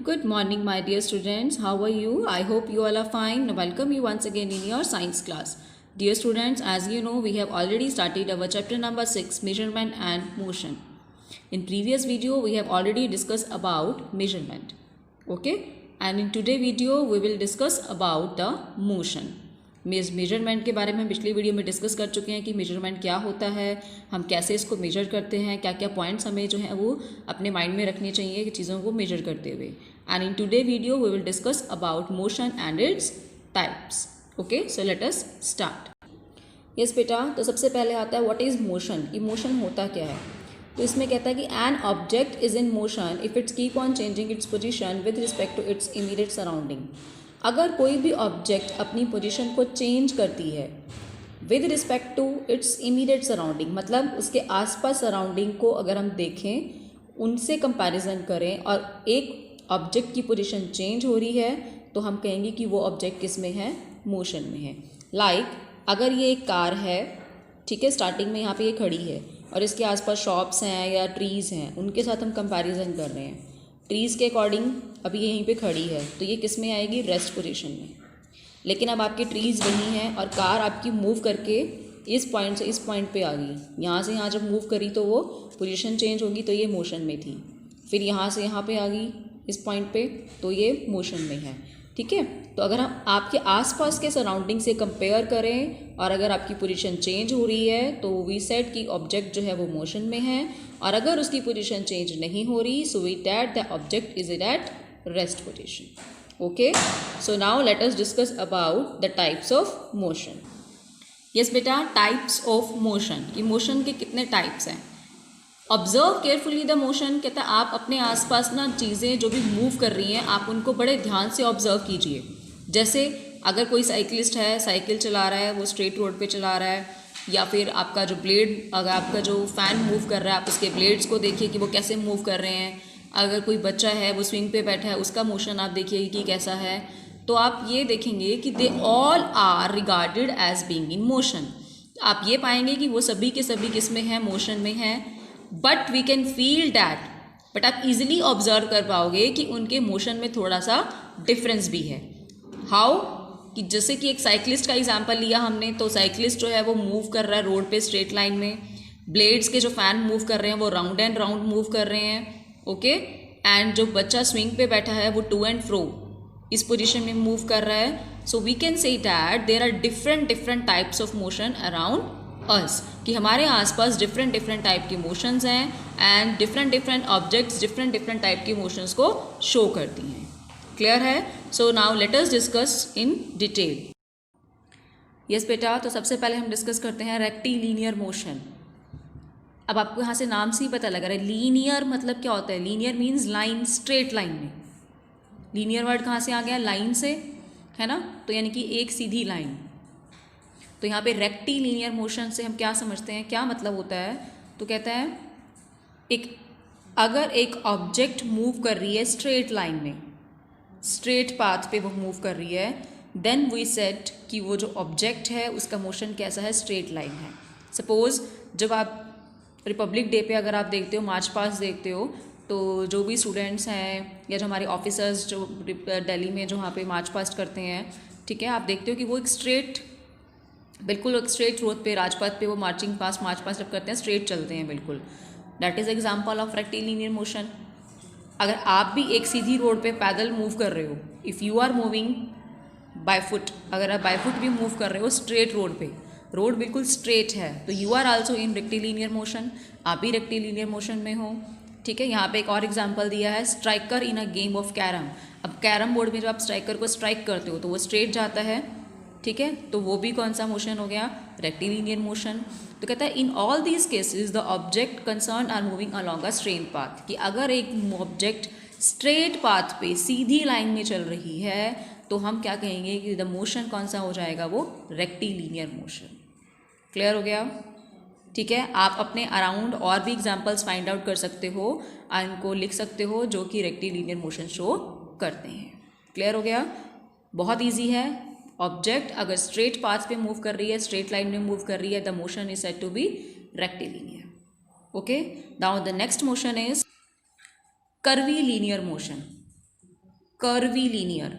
Good morning, my dear students. How are you? I hope you all are fine. Welcome you once again in your science class. Dear students, as you know, we have already started our chapter number 6, measurement and motion. In previous video, we have already discussed about measurement. Okay? And in today video, we will discuss about the motion. Measurement के बारे में हम पिछली video में discuss कर चुके हैं कि मेजरमेंट क्या होता है, हम कैसे इसको मेजर करते हैं, क्या क्या पॉइंट्स हमें जो है वो अपने माइंड में रखने चाहिए कि चीज़ों को मेजर करते हुए. And in today video we will discuss about motion and its types. Okay, so let us start. Yes बेटा, तो सबसे पहले आता है व्हाट इज़ मोशन, कि मोशन होता क्या है. तो इसमें कहता है कि an object is in motion if its keep on changing its position with respect to its immediate surrounding. अगर कोई भी ऑब्जेक्ट अपनी पोजीशन को चेंज करती है with respect to its immediate surrounding, मतलब उसके आसपास सराउंडिंग को अगर हम देखें, उनसे कंपैरिजन करें और एक ऑब्जेक्ट की पोजीशन चेंज हो रही है, तो हम कहेंगे कि वो ऑब्जेक्ट किस में है, मोशन में है. लाइक अगर ये एक कार है, ठीक है, स्टार्टिंग में यहाँ पे ये खड़ी है और इसके आसपास शॉप्स हैं या ट्रीज़ हैं, उनके साथ हम कंपैरिजन कर रहे हैं. ट्रीज़ के अकॉर्डिंग अभी यहीं पे खड़ी है तो ये किस में आएगी, रेस्ट पोजीशन में. लेकिन अब आपके ट्रीज़ वही हैं और कार आपकी मूव करके इस पॉइंट से इस पॉइंट पे आ गई. यहाँ से यहाँ जब मूव करी तो वो पोजीशन चेंज होगी, तो ये मोशन में थी. फिर यहाँ से यहाँ पे आ गई इस पॉइंट पे, तो ये मोशन में है. ठीक है, तो अगर हम आपके आसपास के सराउंडिंग से कंपेयर करें और अगर आपकी पोजीशन चेंज हो रही है तो वी सेड कि ऑब्जेक्ट जो है वो मोशन में है, और अगर उसकी पोजीशन चेंज नहीं हो रही so we that the object is at rest position. Okay, so now let us discuss about the types of motion. Yes बेटा, टाइप्स ऑफ मोशन, कि मोशन के कितने टाइप्स हैं. ऑब्जर्व केयरफुली द मोशन, कहता है आप अपने आसपास ना चीज़ें जो भी मूव कर रही हैं आप उनको बड़े ध्यान से ऑब्जर्व कीजिए. जैसे अगर कोई साइकिलिस्ट है, साइकिल चला रहा है, वो स्ट्रेट रोड पे चला रहा है, या फिर आपका जो ब्लेड, अगर आपका जो फ़ैन मूव कर रहा है आप उसके ब्लेड्स को देखिए कि वो कैसे मूव कर रहे हैं. अगर कोई बच्चा है वो स्विंग पे बैठा है, उसका मोशन आप देखिए कि कैसा है. तो आप ये देखेंगे कि they all are regarded as being in motion. आप ये पाएंगे कि वो सभी के सभी किस में हैं, मोशन में हैं. But we can feel that, but आप इजीली ऑब्जर्व कर पाओगे कि उनके मोशन में थोड़ा सा डिफरेंस भी है. हाउ, कि जैसे कि एक साइकिलिस्ट का एग्जांपल लिया हमने, तो साइकिलिस्ट जो है वो मूव कर रहा है रोड पे स्ट्रेट लाइन में. ब्लेड्स के जो फैन मूव कर रहे हैं वो राउंड एंड राउंड मूव कर रहे हैं. ओके, एंड जो बच्चा स्विंग पे बैठा है वो टू एंड फ्रो इस पोजीशन में मूव कर रहा है. So we can say that there are different types of motion around us, कि हमारे आसपास डिफरेंट टाइप के मोशंस हैं and different objects different type के मोशंस को शो करती हैं. क्लियर है? So now let us discuss in detail. Yes बेटा, तो सबसे पहले हम डिस्कस करते हैं रेक्टिलिनियर मोशन. अब आपको यहाँ से नाम से ही पता लग रहा है लीनियर मतलब क्या होता है. Linear means line, straight line में. लीनियर वर्ड कहाँ से आ गया, लाइन से, है ना. तो यानी कि एक सीधी लाइन. तो यहाँ पे रेक्टिलिनियर मोशन से हम क्या समझते हैं, क्या मतलब होता है. तो कहता है अगर एक ऑब्जेक्ट मूव कर रही है स्ट्रेट लाइन में, स्ट्रेट पाथ पे वो मूव कर रही है, देन वी सेड कि वो जो ऑब्जेक्ट है उसका मोशन कैसा है, स्ट्रेट लाइन है. सपोज जब आप रिपब्लिक डे पे अगर आप देखते हो, मार्च पास्ट देखते हो, तो जो भी स्टूडेंट्स हैं या जो हमारे ऑफिसर्स जो दिल्ली में जो वहाँ पे मार्च पास्ट करते हैं, ठीक है, आप देखते हो कि वो एक स्ट्रेट, बिल्कुल एक स्ट्रेट रोड पे, राजपथ पे वो मार्च पास्ट जब करते हैं स्ट्रेट चलते हैं बिल्कुल. That is example of rectilinear motion. अगर आप भी एक सीधी रोड पे पैदल मूव कर रहे हो, if you are moving by foot, अगर आप बाय फुट भी मूव कर रहे हो स्ट्रेट रोड पे, रोड बिल्कुल स्ट्रेट है, तो you are also in rectilinear motion, आप भी रेक्टिलिनियर मोशन में हो. ठीक है, यहाँ पे एक और एग्जांपल दिया है, striker in a game of carrom. अब कैरम बोर्ड में जब आप स्ट्राइकर को स्ट्राइक करते हो तो वो स्ट्रेट जाता है. ठीक है, तो वो भी कौन सा मोशन हो गया, रेक्टिलिनियर मोशन. तो कहता है in all these cases the object concern are moving along a straight path, कि अगर एक ऑब्जेक्ट स्ट्रेट पाथ पे सीधी लाइन में चल रही है तो हम क्या कहेंगे कि द मोशन कौन सा हो जाएगा, वो रेक्टिलिनियर मोशन. क्लियर हो गया? ठीक है, आप अपने अराउंड और भी एग्जांपल्स फाइंड आउट कर सकते हो, इनको लिख सकते हो जो कि रेक्टिलिनियर मोशन शो करते हैं. क्लियर हो गया? बहुत ईजी है. ऑब्जेक्ट अगर स्ट्रेट पाथ पे मूव कर रही है, स्ट्रेट लाइन में मूव कर रही है, the motion is said to be rectilinear. Okay, now the next motion is curvilinear motion. Curvilinear,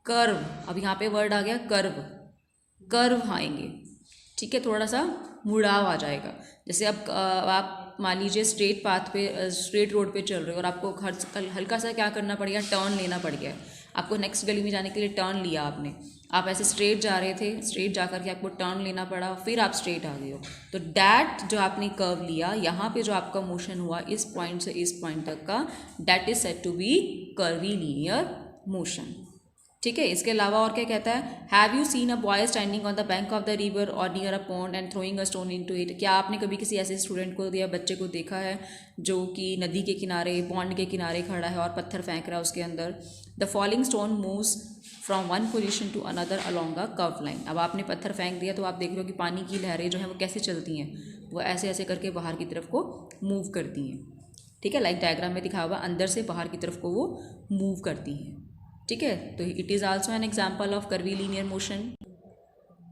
curve, अब यहाँ पे वर्ड आ गया कर्व, कर्व आएंगे, ठीक है, थोड़ा सा मुड़ाव आ जाएगा। जैसे अब आप मान लीजिए स्ट्रेट पाथ पे, स्ट्रेट रोड पे चल रहे हो और आपको हल्का सा क्या करना पड़ गया, टर्न लेना पड़ गया। आपको नेक्स्ट गली में जाने के लिए टर्न लिया आपने, आप ऐसे स्ट्रेट जा रहे थे, स्ट्रेट जा कर के आपको टर्न लेना पड़ा, फिर आप स्ट्रेट आ गए हो, तो डैट जो आपने कर्व लिया, यहाँ पे जो आपका मोशन हुआ इस पॉइंट से इस पॉइंट तक का, that is said to be curvilinear motion, ठीक है। इसके अलावा और क्या कहता है, have you seen a boy standing on the bank of the river और near a pond and throwing a stone into it. क्या आपने कभी किसी ऐसे स्टूडेंट को या बच्चे को देखा है जो कि नदी के किनारे, पॉन्ड के किनारे खड़ा है और पत्थर फेंक रहा है उसके अंदर। The falling stone moves from one position to another along a curve line. अब आपने पत्थर फेंक दिया तो आप देख रहे हो कि पानी की लहरें जो हैं वो कैसे चलती हैं, वो ऐसे ऐसे करके बाहर की तरफ को मूव करती हैं, ठीक है, लाइक डायग्राम में दिखा हुआ, अंदर से बाहर की तरफ को वो मूव करती हैं, ठीक है। तो it is also an example of curvilinear motion.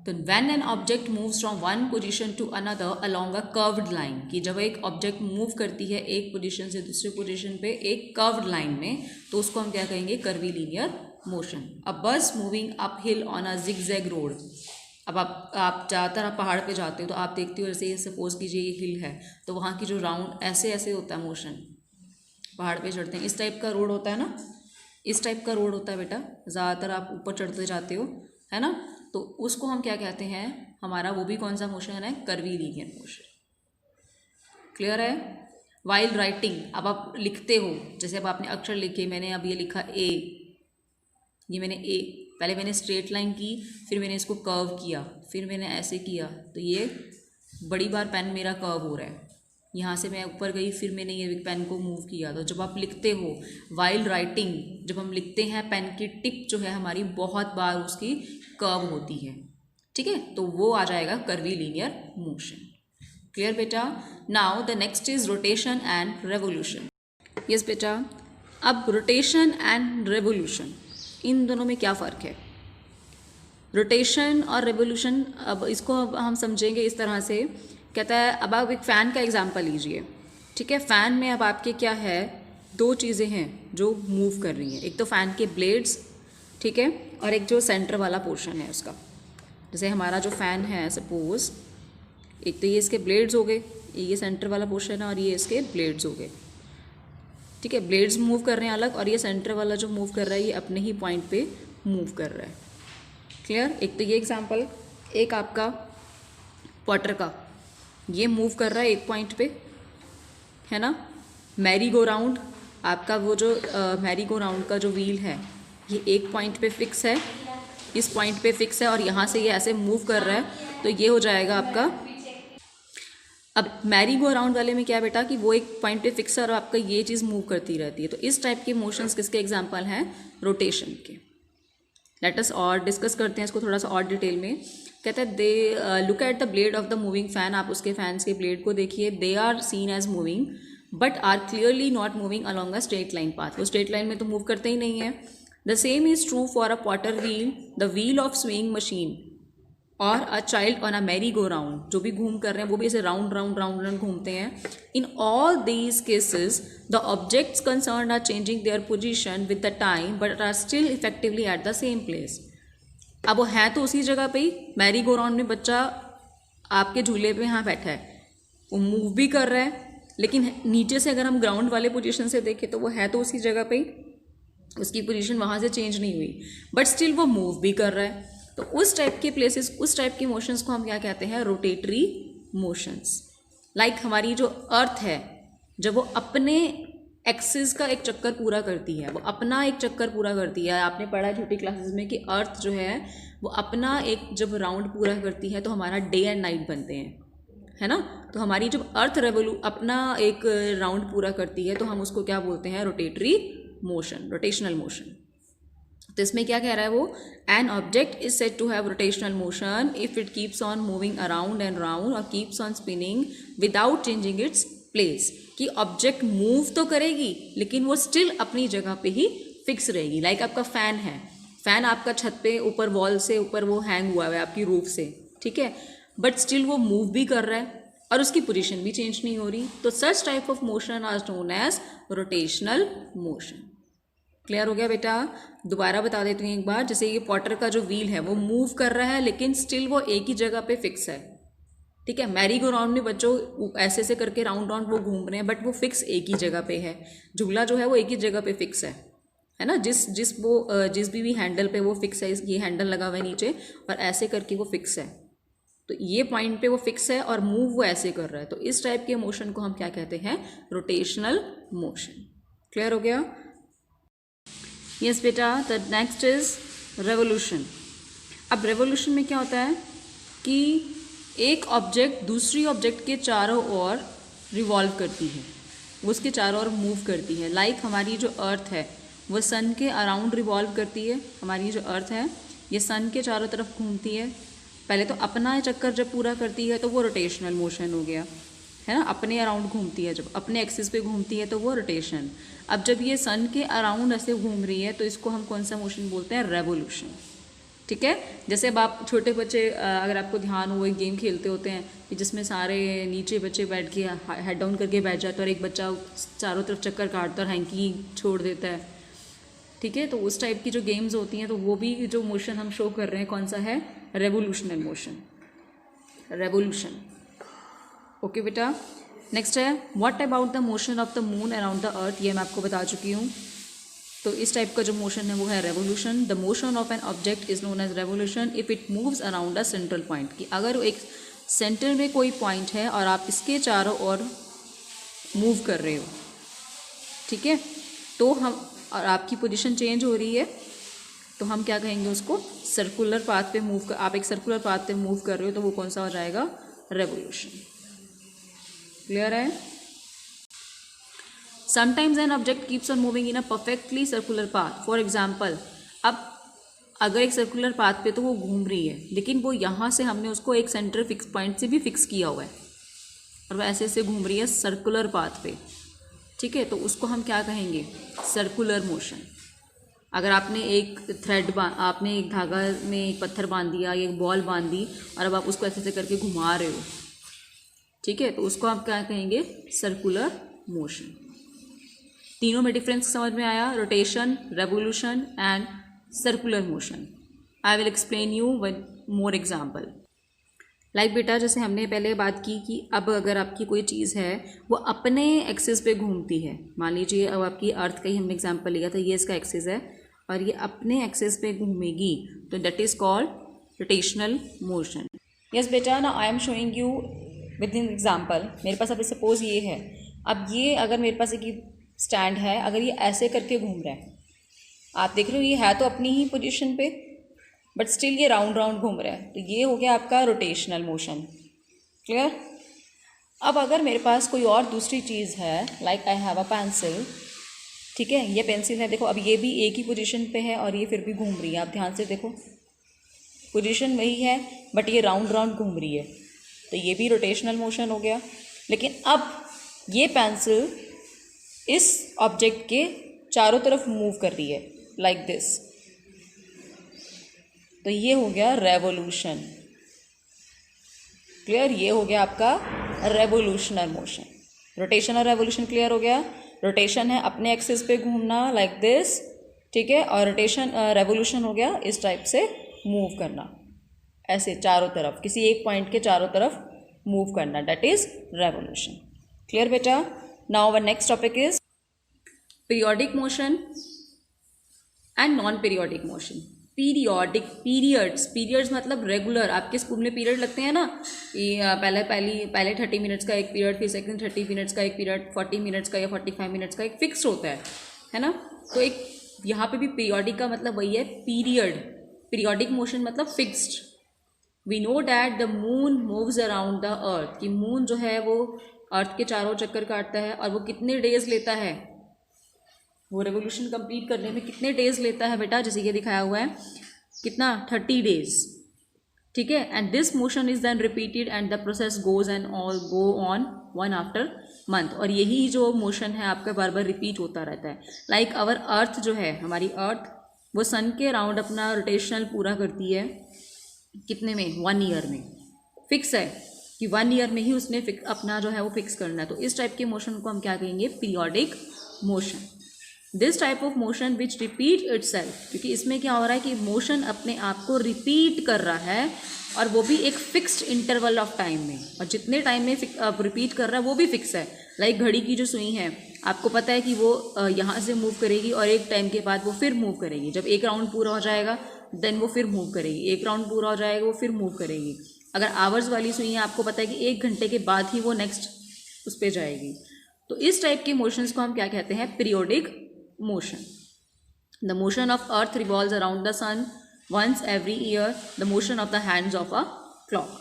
तो when an object moves from one position to another along a curved line, कि जब एक ऑब्जेक्ट मूव करती है एक पोजीशन से दूसरे पोजीशन पे एक कर्व्ड लाइन में, तो उसको हम क्या कहेंगे, curvy linear motion. A bus moving uphill on a zigzag road. अब आप ज़्यादातर आप पहाड़ पे जाते हो तो आप देखते हो, जैसे सपोज कीजिए ये हिल है, तो वहाँ की जो राउंड ऐसे ऐसे होता है मोशन, पहाड़ पे चढ़ते हैं, इस टाइप का रोड होता है ना, इस टाइप का रोड होता है बेटा, ज़्यादातर आप ऊपर चढ़ते जाते हो, है ना, तो उसको हम क्या कहते हैं, हमारा वो भी कौन सा मोशन है, कर्वी लीनियर मोशन। क्लियर है। वाइल राइटिंग, अब आप लिखते हो, जैसे अब आपने अक्षर लिखे, मैंने अब ये लिखा ए, ये मैंने ए, पहले मैंने स्ट्रेट लाइन की, फिर मैंने इसको कर्व किया, फिर मैंने ऐसे किया, तो ये बड़ी बार पेन मेरा कर्व हो रहा है, यहाँ से मैं ऊपर गई, फिर मैंने ये पेन को मूव किया। तो जब आप लिखते हो वाइल राइटिंग, जब हम लिखते हैं पेन की टिप जो है हमारी बहुत बार उसकी कर्व होती है, ठीक है, तो वो आ जाएगा कर्वी लीनियर मोशन। क्लियर बेटा। Now the next is rotation and revolution. Yes बेटा, अब रोटेशन एंड रेवोल्यूशन, इन दोनों में क्या फ़र्क है। रोटेशन और रेवोल्यूशन, अब इसको अब हम समझेंगे इस तरह से, कहता है, अब आप एक फ़ैन का एग्जांपल लीजिए, ठीक है। फ़ैन में अब आपके क्या है, दो चीज़ें हैं जो मूव कर रही हैं, एक तो फ़ैन के ब्लेड्स, ठीक है, और एक जो सेंटर वाला पोर्शन है उसका। जैसे हमारा जो फ़ैन है सपोज़, एक तो ये इसके ब्लेड्स हो गए, ये सेंटर वाला पोर्शन है, और ये इसके ब्लेड्स हो गए, ठीक है। ब्लेड्स मूव कर रहे हैं अलग, और ये सेंटर वाला जो मूव कर रहा है ये अपने ही पॉइंट पे मूव कर रहा है। क्लियर। एक तो ये एग्जांपल, एक आपका पॉटर का, ये मूव कर रहा है एक पॉइंट पे, है ना। मैरी गो राउंड, आपका वो जो मैरी गो राउंड का जो व्हील है ये एक पॉइंट पे फिक्स है, इस पॉइंट पे फिक्स है, और यहाँ से ये ऐसे मूव कर रहा है, तो ये हो जाएगा आपका। अब मैरी गो अराउंड वाले में क्या है बेटा, कि वो एक पॉइंट पे फिक्स है और आपका ये चीज़ मूव करती रहती है। तो इस टाइप के मोशंस किसके एग्जांपल हैं, रोटेशन के। लेट अस और डिस्कस करते हैं इसको थोड़ा सा और डिटेल में। कहता है they look at the blade of the moving fan, आप उसके फैंस के ब्लेड को देखिए, they are seen as moving but are clearly not moving along a straight line path, वो स्ट्रेट लाइन में तो मूव करते ही नहीं है। The same is true for a potter wheel, the wheel of swing machine और a child on a merry go round, जो भी घूम कर रहे हैं वो भी ऐसे राउंड राउंड राउंड राउंड घूमते हैं। In all these cases the objects concern are changing their position with the time but are still effectively at the same place. अब वो है तो उसी जगह पे ही, मैरी गो राउंड में बच्चा आपके झूले पे यहाँ बैठा है, वो मूव भी कर रहा है, लेकिन नीचे से अगर हम ग्राउंड वाले पोजीशन से देखें तो वो है तो उसी जगह पे ही, उसकी पोजीशन वहाँ से चेंज नहीं हुई, बट स्टिल वो मूव भी कर रहा है। तो उस टाइप के प्लेसेस, उस टाइप के मोशंस को हम क्या कहते हैं, रोटेटरी मोशंस। लाइक हमारी जो अर्थ है, जब वो अपने एक्सिस का एक चक्कर पूरा करती है, वो अपना एक चक्कर पूरा करती है, आपने पढ़ा है छोटी क्लासेस में कि अर्थ जो है वो अपना एक जब राउंड पूरा करती है तो हमारा डे एंड नाइट बनते हैं, है ना। तो हमारी जब अर्थ अपना एक राउंड पूरा करती है तो हम उसको क्या बोलते हैं, रोटेटरी मोशन, रोटेशनल मोशन। तो इसमें क्या कह रहा है वो, an object is said to have rotational motion if it keeps on moving around and round और keeps on spinning without changing its place. कि ऑब्जेक्ट मूव तो करेगी लेकिन वो स्टिल अपनी जगह पे ही फिक्स रहेगी। लाइक आपका फैन है, फैन आपका छत पे ऊपर वॉल से ऊपर वो हैंग हुआ है आपकी रूफ से, ठीक है, बट स्टिल वो मूव भी कर रहा है और उसकी पोजीशन भी चेंज नहीं हो रही। तो such type of motion are known as rotational motion. Clear हो गया बेटा? दोबारा बता देती हूँ एक बार, जैसे ये पॉटर का जो व्हील है वो मूव कर रहा है लेकिन स्टिल वो एक ही जगह पे फिक्स है, ठीक है। मैरी गो राउंड में बच्चों ऐसे से करके राउंड राउंड वो घूम रहे हैं बट वो फिक्स एक ही जगह पे है। झूला जो है वो एक ही जगह पे फिक्स है ना। जिस भी हैंडल पे वो फिक्स है, ये हैंडल लगा हुआ है नीचे और ऐसे करके वो फिक्स है, तो ये पॉइंट पे वो फिक्स है और मूव वो ऐसे कर रहा है, तो इस टाइप के मोशन को हम क्या कहते हैं? Rotational motion. क्लियर हो गया? यस बेटा, द नेक्स्ट इज रेवोल्यूशन। अब रेवोल्यूशन में क्या होता है कि एक ऑब्जेक्ट दूसरी ऑब्जेक्ट के चारों ओर रिवॉल्व करती है, वो उसके चारों ओर मूव करती है। लाइक हमारी जो अर्थ है वो सन के अराउंड रिवॉल्व करती है। हमारी जो अर्थ है ये सन के चारों तरफ घूमती है। पहले तो अपना चक्कर जब पूरा करती है तो वो रोटेशनल मोशन हो गया, है ना। अपने अराउंड घूमती है, जब अपने एक्सिस पे घूमती है तो वो रोटेशन। अब जब ये सन के अराउंड ऐसे घूम रही है तो इसको हम कौन सा मोशन बोलते हैं? रेवोल्यूशन, ठीक है। जैसे अब आप छोटे बच्चे, अगर आपको ध्यान हो, एक गेम खेलते होते हैं कि जिसमें सारे नीचे बच्चे बैठ के हेड डाउन करके बैठ जाते हैं और एक बच्चा चारों तरफ चक्कर काटता और हैंकी छोड़ देता है, ठीक है। तो उस टाइप की जो गेम्स होती हैं तो वो भी जो मोशन हम शो कर रहे हैं कौन सा है? रेवोल्यूशनल मोशन, रेवोल्यूशन। ओके बेटा, नेक्स्ट है what about the motion of the moon around the अर्थ। ये मैं आपको बता चुकी हूँ। तो इस टाइप का जो मोशन है वो है revolution. The motion of an object is known as revolution if it moves around a central point. कि अगर एक सेंटर में कोई पॉइंट है और आप इसके चारों ओर मूव कर रहे हो, ठीक है, तो हम और आपकी पोजीशन चेंज हो रही है तो हम क्या कहेंगे उसको? सर्कुलर पाथ पे मूव कर, आप एक सर्कुलर पाथ पे मूव कर रहे हो तो वो कौन सा हो जाएगा? रेवोल्यूशन। क्लियर है? Sometimes an object keeps on moving in a perfectly circular path. For example, अब अगर एक सर्कुलर पाथ पे तो वो घूम रही है लेकिन वो यहाँ से हमने उसको एक सेंटर फिक्स पॉइंट से भी फिक्स किया हुआ है और वो ऐसे ऐसे घूम रही है सर्कुलर पाथ पे, ठीक है, तो उसको हम क्या कहेंगे? Circular motion. अगर आपने आपने एक धागा में एक पत्थर बांध दिया या एक बॉल बांध दी और अब आप उसको ऐसे ऐसे करके घुमा रहे हो, ठीक है, तो उसको आप क्या कहेंगे? Circular motion. तीनों में डिफरेंस समझ में आया? Rotation, revolution and circular motion. I will explain you one more example. Like बेटा, जैसे हमने पहले बात की कि अब अगर आपकी कोई चीज़ है वो अपने एक्सिस पे घूमती है, मान लीजिए अब आपकी अर्थ का ही हमने एग्जांपल लिया था, ये इसका एक्सिस है और ये अपने एक्सिस पे घूमेगी, तो that is called rotational motion. Yes बेटा, ना I am showing you with in example. मेरे पास अभी सपोज ये है, अब ये अगर मेरे पास एक स्टैंड है, अगर ये ऐसे करके घूम रहा है, आप देख रहे हो ये है तो अपनी ही पोजीशन पे बट स्टिल ये राउंड राउंड घूम रहा है, तो ये हो गया आपका रोटेशनल मोशन। क्लियर? अब अगर मेरे पास कोई और दूसरी चीज़ है, like I have a pencil, ठीक है, ये पेंसिल है, देखो अब ये भी एक ही पोजीशन पे है और ये फिर भी घूम रही है। आप ध्यान से देखो, पोजीशन वही है बट ये राउंड राउंड घूम रही है, तो ये भी रोटेशनल मोशन हो गया। लेकिन अब ये पेंसिल इस ऑब्जेक्ट के चारों तरफ मूव कर रही है लाइक दिस, तो ये हो गया रेवोल्यूशन। क्लियर? ये हो गया आपका रेवोल्यूशनल मोशन। रोटेशन और रेवोल्यूशन क्लियर हो गया? रोटेशन है अपने एक्सिस पे घूमना लाइक दिस, ठीक है, और रेवोल्यूशन हो गया इस टाइप से मूव करना, ऐसे चारों तरफ, किसी एक पॉइंट के चारों तरफ मूव करना, दैट इज रेवोल्यूशन। क्लियर बेटा? Now our next topic is periodic motion and non periodic motion. Periods मतलब रेगुलर। आपके स्कूल में पीरियड लगते हैं ना, कि पहले 30 मिनट्स का एक पीरियड, फिर सेकंड 30 मिनट्स का एक पीरियड, 40 मिनट्स का या 45 मिनट्स का एक फिक्स होता है ना। तो एक यहाँ पे भी पीरियोडिक का मतलब वही है, पीरियोडिक मोशन मतलब fixed. We know that the moon moves around the earth, कि मून जो है वो अर्थ के चारों चक्कर काटता है और वो कितने डेज लेता है, वो रेवोल्यूशन कंप्लीट करने में कितने डेज लेता है बेटा? जैसे ये दिखाया हुआ है, कितना? 30 डेज, ठीक है। And this motion is then repeated and the process goes and all go on one after month. और यही जो मोशन है आपका बार बार रिपीट होता रहता है। लाइक आवर अर्थ जो है, हमारी अर्थ, वो सन के अराउंड अपना रोटेशनल पूरा करती है कितने में? 1 ईयर में। फिक्स है कि 1 ईयर में ही उसने अपना जो है वो फिक्स करना है। तो इस टाइप के मोशन को हम क्या कहेंगे? Periodic motion. This type of motion which repeat itself, क्योंकि इसमें क्या हो रहा है कि मोशन अपने आप को रिपीट कर रहा है और वो भी एक फिक्स्ड इंटरवल ऑफ टाइम में, और जितने टाइम में रिपीट कर रहा है वो भी फिक्स है। लाइक घड़ी की जो सुई है, आपको पता है कि वो यहाँ से मूव करेगी और एक टाइम के बाद वो फिर मूव करेगी। जब एक राउंड पूरा हो जाएगा देन वो फिर मूव करेगी, एक राउंड पूरा हो जाएगा वो फिर मूव करेगी। अगर आवर्स वाली सुई है, आपको पता है कि 1 घंटे के बाद ही वो नेक्स्ट उस पर जाएगी। तो इस टाइप के मोशंस को हम क्या कहते हैं? Periodic motion. The motion of earth revolves around the sun once every year, the motion of the hands of a clock.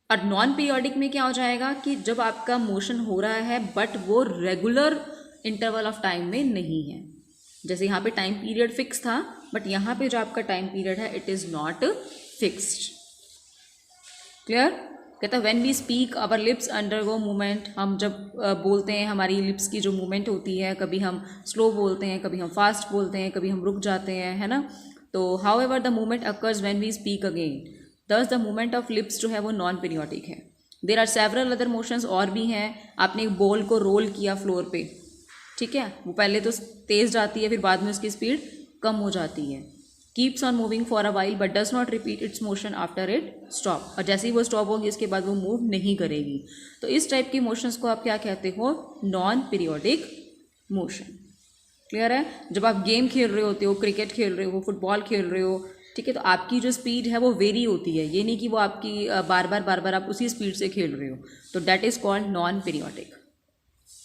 और नॉन पीरियोडिक में क्या हो जाएगा कि जब आपका मोशन हो रहा है बट वो रेगुलर इंटरवल ऑफ टाइम में नहीं है। जैसे यहाँ पे टाइम पीरियड फिक्स था, बट यहाँ पे जो आपका टाइम पीरियड है it is not fixed. Clear? कहता है when we speak our lips undergo movement. हम जब बोलते हैं हमारी लिप्स की जो मूवमेंट होती है, कभी हम स्लो बोलते हैं, कभी हम फास्ट बोलते हैं, कभी हम रुक जाते हैं, है ना। तो however the movement occurs when we speak again, thus the movement of lips जो है वो नॉन पीरियोडिक है। There are several other motions और भी हैं। आपने एक बॉल को रोल किया फ्लोर पे, ठीक है, वो पहले तो तेज़ जाती है, फिर बाद में उसकी स्पीड कम हो जाती है। Keeps on moving for a while but does not repeat it's motion after it stop. और जैसे ही वो स्टॉप होगी इसके बाद वो मूव नहीं करेगी। तो इस टाइप की मोशंस को आप क्या कहते हो? Non periodic motion. क्लियर है? जब आप गेम खेल रहे होते हो, क्रिकेट खेल रहे हो, फुटबॉल खेल रहे हो, ठीक है, तो आपकी जो स्पीड है वो वेरी होती है। ये नहीं कि वो आपकी बार बार आप उसी स्पीड से खेल रहे हो। तो that is called non periodic.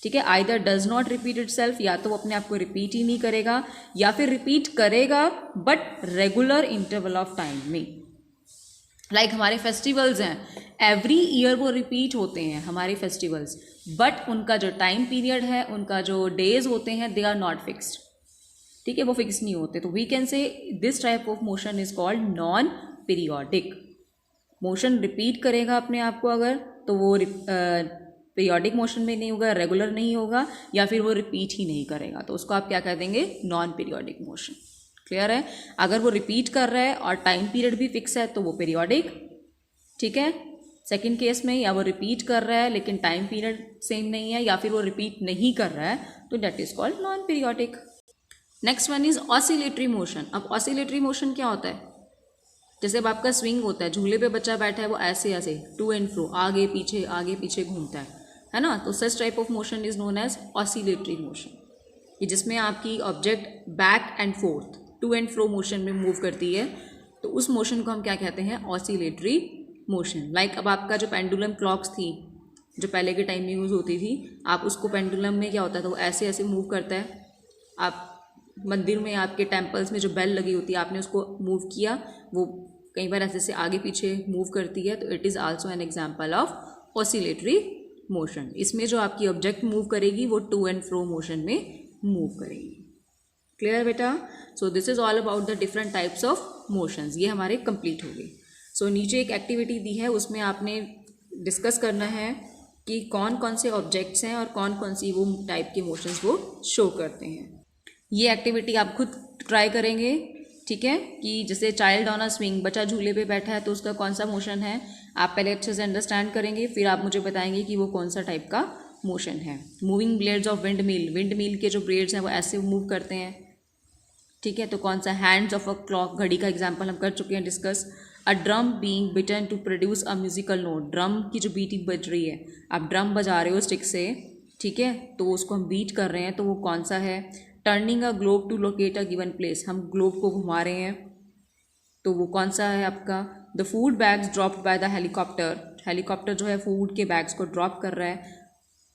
ठीक है, either does not repeat itself, या तो वो अपने आप को रिपीट ही नहीं करेगा, या फिर रिपीट करेगा but regular interval of time में। लाइक हमारे फेस्टिवल्स हैं, एवरी ईयर वो रिपीट होते हैं हमारे फेस्टिवल्स, बट उनका जो टाइम पीरियड है, उनका जो डेज होते हैं, दे आर नॉट फिक्स्ड। ठीक है, वो फिक्स नहीं होते। तो we can say this type of motion is called non periodic. Motion repeat करेगा अपने आप को अगर, तो वो पीरियोडिक मोशन में नहीं होगा, रेगुलर नहीं होगा, या फिर वो रिपीट ही नहीं करेगा, तो उसको आप क्या कह देंगे? Non periodic motion. क्लियर है? अगर वो रिपीट कर रहा है और टाइम पीरियड भी फिक्स है तो वो पीरियोडिक। ठीक है, सेकंड केस में या वो रिपीट कर रहा है लेकिन टाइम पीरियड सेम नहीं है, या फिर वो रिपीट नहीं कर रहा है, तो that is called non periodic. Next one is oscillatory motion. अब ऑसिलेटरी मोशन क्या होता है? जैसे अब आपका स्विंग होता है, झूले पे बच्चा बैठा है, वो ऐसे ऐसे टू एंड फ्रो, आगे पीछे घूमता है ना। तो such type of motion is known as oscillatory motion, कि जिसमें आपकी object back and forth to and fro motion में मूव करती है, तो उस मोशन को हम क्या कहते हैं? Oscillatory motion. लाइक अब आपका जो पेंडुलम क्लॉक्स थी, जो पहले के टाइम में यूज़ होती थी, आप उसको पेंडुलम में क्या होता था, वो ऐसे ऐसे मूव करता है। आप मंदिर में, आपके टेम्पल्स में जो बेल लगी होती है, आपने उसको मूव किया, वो कई बार ऐसे से आगे पीछे मूव करती है, तो it is also an example of oscillatory motion. इसमें जो आपकी ऑब्जेक्ट मूव करेगी वो टू एंड फ्रो मोशन में मूव करेगी। क्लियर बेटा? So this is all about the different types of motions. ये हमारे कंप्लीट हो गए। सो नीचे एक एक्टिविटी दी है, उसमें आपने डिस्कस करना है कि कौन कौन से ऑब्जेक्ट्स हैं और कौन कौन सी वो टाइप के मोशंस वो शो करते हैं। ये एक्टिविटी आप खुद ट्राई करेंगे, ठीक है, कि जैसे चाइल्ड ऑन अ स्विंग, बच्चा झूले पे बैठा है, तो उसका कौन सा मोशन है, आप पहले अच्छे से अंडरस्टैंड करेंगे, फिर आप मुझे बताएंगे कि वो कौन सा टाइप का मोशन है। Moving blades of wind mill, wind mill के जो ब्लेड्स हैं वो ऐसे मूव करते हैं, ठीक है, तो कौन सा? हैंड्स ऑफ अ क्लॉक, घड़ी का एग्जाम्पल हम कर चुके हैं discuss. A drum being beaten to produce a musical note, drum की जो बीटिंग बज रही है, आप ड्रम बजा रहे हो स्टिक से, ठीक है, तो उसको हम बीट कर रहे हैं, तो वो कौन सा है? Turning a globe to locate a given place, हम ग्लोब को घुमा रहे हैं, तो वो कौन सा है आपका? The food bags dropped by the helicopter, helicopter जो है फूड के बैग्स को ड्रॉप कर रहा है,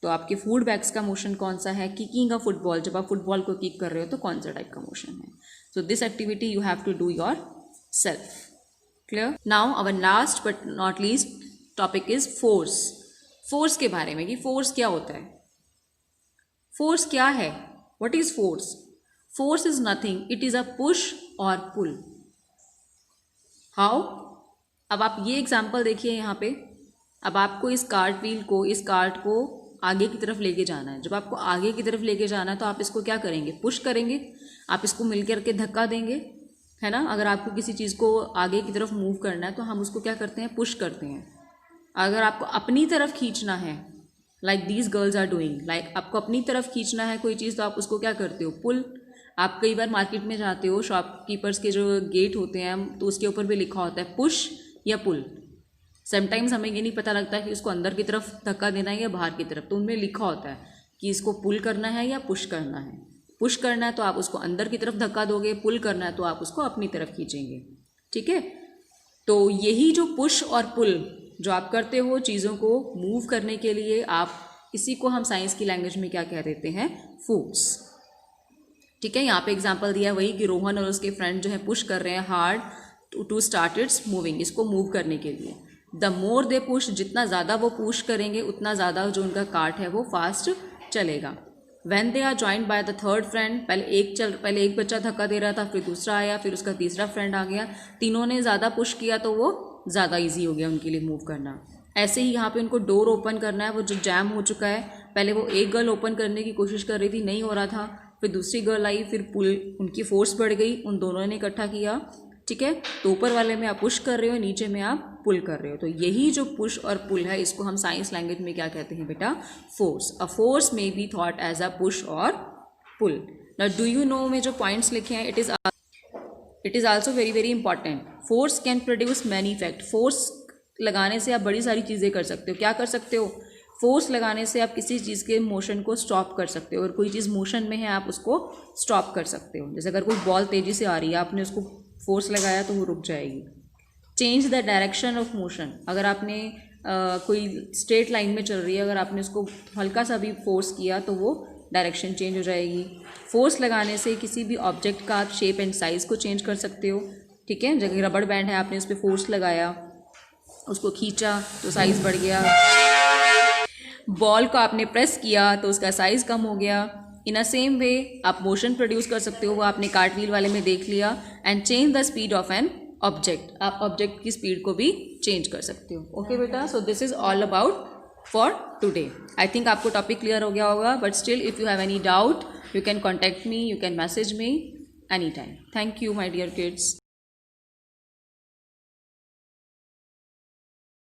तो आपके फूड बैग्स का मोशन कौन सा है? किकिंग अ फुटबॉल, जब आप फुटबॉल को किक कर रहे हो तो कौन सा टाइप का मोशन है? So this activity you have to do yourself. Clear? Now our last but not least topic is force. Force के बारे में, कि फोर्स क्या होता है, फोर्स क्या है, what is force? Force is nothing, it is a push और पुल। हाउ? अब आप ये एग्जाम्पल देखिए यहाँ पे, अब आपको इस कार्ट व्हील को, इस कार्ट को आगे की तरफ लेके जाना है। जब आपको आगे की तरफ लेके जाना है तो आप इसको क्या करेंगे? पुश करेंगे, आप इसको मिल करके धक्का देंगे, है ना। अगर आपको किसी चीज़ को आगे की तरफ मूव करना है तो हम उसको क्या करते हैं? पुश करते हैं। अगर आपको अपनी तरफ खींचना है, like these girls are doing, like आपको अपनी तरफ खींचना है कोई चीज़, तो आप उसको क्या करते हो? पुल। आप कई बार मार्केट में जाते हो, शॉपकीपर्स के जो गेट होते हैं तो उसके ऊपर भी लिखा होता है पुश या पुल। समटाइम्स हमें ये नहीं पता लगता कि उसको अंदर की तरफ धक्का देना है या बाहर की तरफ, तो उनमें लिखा होता है कि इसको पुल करना है या पुश करना है। पुश करना है तो आप उसको अंदर की तरफ धक्का दोगे, पुल करना है तो आप उसको अपनी तरफ खींचेंगे। ठीक है, तो यही जो पुश और पुल जो आप करते हो चीज़ों को मूव करने के लिए, आप इसी को हम साइंस की लैंग्वेज में क्या कह देते हैं, फोर्स। ठीक है, यहाँ पे एग्जांपल दिया है वही कि रोहन और उसके फ्रेंड जो है पुश कर रहे हैं hard to start its moving, इसको मूव करने के लिए। द मोर दे पुश, जितना ज़्यादा वो पुश करेंगे उतना ज़्यादा जो उनका कार्ट है वो फास्ट चलेगा। When they are joined by the third friend, पहले एक बच्चा धक्का दे रहा था, फिर दूसरा आया, फिर उसका तीसरा फ्रेंड आ गया, तीनों ने ज़्यादा पुश किया तो वो ज़्यादा ईजी हो गया उनके लिए मूव करना। ऐसे ही यहाँ पे उनको डोर ओपन करना है, वो जो जैम हो चुका है, पहले वो एक गर्ल ओपन करने की कोशिश कर रही थी, नहीं हो रहा था, फिर दूसरी गर्ल आई, फिर पुल, उनकी फोर्स बढ़ गई, उन दोनों ने इकट्ठा किया। ठीक है, तो ऊपर वाले में आप पुश कर रहे हो, नीचे में आप पुल कर रहे हो, तो यही जो पुश और पुल है इसको हम साइंस लैंग्वेज में क्या कहते हैं बेटा, force. A force may be thought as a push और pull. Now do you know में जो पॉइंट्स लिखे हैं, it is also very very important. Force can produce many effect. Force लगाने से आप बड़ी सारी चीज़ें कर सकते हो। क्या कर सकते हो, फोर्स लगाने से आप किसी चीज़ के मोशन को स्टॉप कर सकते हो। अगर कोई चीज़ मोशन में है आप उसको स्टॉप कर सकते हो। जैसे अगर कोई बॉल तेज़ी से आ रही है, आपने उसको फोर्स लगाया तो वो रुक जाएगी। Change the direction of motion, अगर आपने कोई स्ट्रेट लाइन में चल रही है, अगर आपने उसको हल्का सा भी फोर्स किया तो वो डायरेक्शन चेंज हो जाएगी। फोर्स लगाने से किसी भी ऑब्जेक्ट का आप शेप एंड साइज़ को चेंज कर सकते हो। ठीक है, जगह रबड़ बैंड है, आपने उस पर फोर्स लगाया, उसको खींचा तो साइज़ बढ़ गया। बॉल को आपने प्रेस किया तो उसका साइज़ कम हो गया। इन अ सेम वे आप मोशन प्रोड्यूस कर सकते हो, वो आपने कार्टव्हील वाले में देख लिया। And change the speed of an object, आप ऑब्जेक्ट की स्पीड को भी चेंज कर सकते हो। ओके बेटा, so this is all about for today. I think आपको टॉपिक क्लियर हो गया होगा, but still if you have any doubt you can contact me, you can message me any time. Thank you my dear kids.